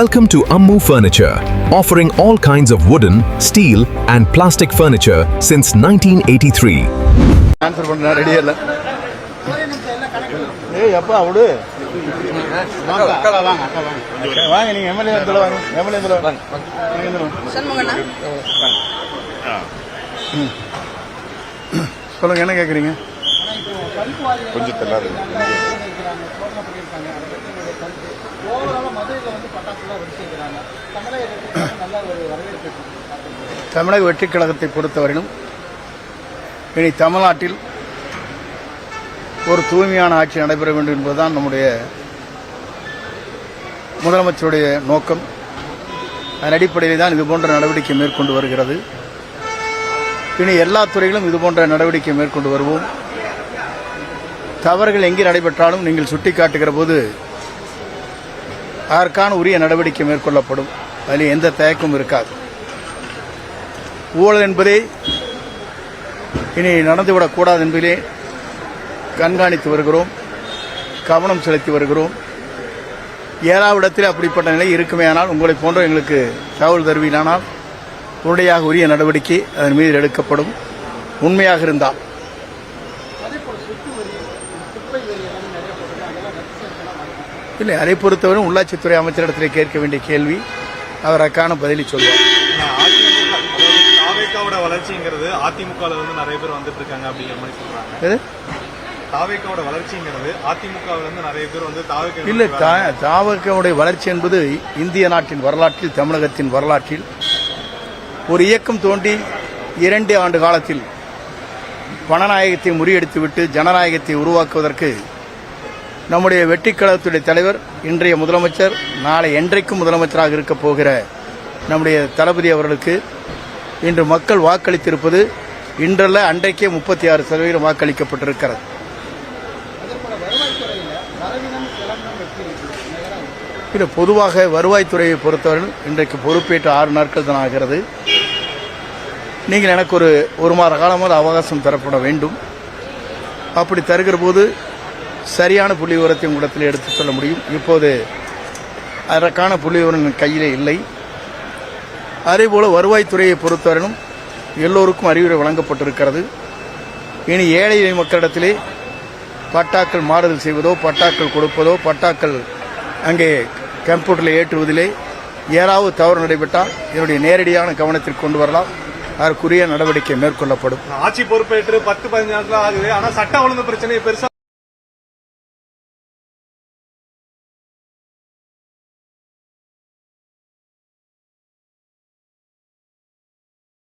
Welcome to Ammu Furniture, offering all kinds of wooden, steel and plastic furniture since 1983. Answer பண்ண ரெடியா இல்ல. ஏய் அப்பா அவடு வாங்க நீங்க எம்எல்ஏ இதுல வாங்க எம்எல்ஏ இதுல வாங்க சண்முகண்ணா சொல்லுங்க என்ன கேக்குறீங்க கொஞ்சம் தெரியல தமிழக வெற்றிக் கழகத்தை பொறுத்தவரையிலும் இனி தமிழ்நாட்டில் ஒரு தூய்மையான ஆட்சி நடைபெற வேண்டும் என்பதுதான் நம்முடைய முதலமைச்சருடைய நோக்கம். அதன் அடிப்படையில் தான் இதுபோன்ற நடவடிக்கை மேற்கொண்டு வருகிறது. இனி எல்லா துறைகளும் இதுபோன்ற நடவடிக்கை மேற்கொண்டு வருவோம். தவறுகள் எங்கே நடைபெற்றாலும் நீங்கள் சுட்டிக்காட்டுகிற போது அதற்கான உரிய நடவடிக்கை மேற்கொள்ளப்படும். அதில் எந்த தயக்கமும் இருக்காது. ஊழல் என்பதே இனி நடந்துவிடக்கூடாது என்பதிலே கண்காணித்து வருகிறோம், கவனம் செலுத்தி வருகிறோம். ஏழாவது இடத்தில் அப்படிப்பட்ட நிலை இருக்குமே ஆனால் உங்களை போன்ற எங்களுக்கு தகவல் தருவீரானால் உடனடியாக உரிய நடவடிக்கை அதன் மீது எடுக்கப்படும். உண்மையாக இருந்தால் இல்லை, அதை பொறுத்தவரை உள்ளாட்சித்துறை அமைச்சரிடத்தில் கேட்க வேண்டிய கேள்வி, அவர் அதற்கான பதிலை சொல்வார். தாவேக்காவோட வளர்ச்சிங்கிறது அதிமுகவில் வந்து நிறைய பேர் வந்துட்டு இருக்காங்க அப்படிங்கிற மாதிரி சொல்றாங்க. தாவேக்காவோட வளர்ச்சிங்கிறது அதிமுகவில் வந்து நிறைய பேர் வந்து தாவேக்கா இல்லை, தாவேக்காவுடைய வளர்ச்சி என்பது இந்திய நாட்டின் வரலாற்றில், தமிழகத்தின் வரலாற்றில் ஒரு இயக்கம் தோன்றி 2 ஆண்டு காலத்தில் பணநாயகத்தை முறியடித்துவிட்டு ஜனநாயகத்தை உருவாக்குவதற்கு நம்முடைய வெற்றிக் கழகத்துடைய தலைவர், இன்றைய முதலமைச்சர், நாளை என்றைக்கும் முதலமைச்சராக இருக்கப் போகிற நம்முடைய தளபதி அவர்களுக்கு இன்று மக்கள் வாக்களித்திருப்பது இன்றல்ல அன்றைக்கே 36% வாக்களிக்கப்பட்டிருக்கிறது. இது பொதுவாக வருவாய்த்துறையை பொறுத்தவரை இன்றைக்கு பொறுப்பேற்று 6 நாட்கள் தான் ஆகிறது. நீங்கள் எனக்கு ஒரு மாத காலமாக அவகாசம் தரப்பட வேண்டும். அப்படி தருகிற போது சரியான புள்ளி விவரத்தை உங்களிடத்தில் எடுத்துச் சொல்ல முடியும். இப்போது அதற்கான புள்ளி விவரம் கையிலே இல்லை. அதேபோல வருவாய்த்துறையை பொறுத்தவரையிலும் எல்லோருக்கும் அறிவுரை வழங்கப்பட்டிருக்கிறது. இனி ஏழை மக்களிடத்திலே பட்டாக்கள் மாறுதல் செய்வதோ, பட்டாக்கள் கொடுப்பதோ, பட்டாக்கள் அங்கே கம்ப்யூட்டரில் ஏற்றுவதிலே ஏதாவது தவறு நடைபெற்றால் என்னுடைய நேரடியான கவனத்திற்கு கொண்டு வரலாம். அதற்குரிய நடவடிக்கை மேற்கொள்ளப்படும். ஆட்சி பொறுப்பேற்று 10-15 நாட்கள் ஆகுது. ஆனால் சட்ட ஒழுங்கு பிரச்சனை பெருசா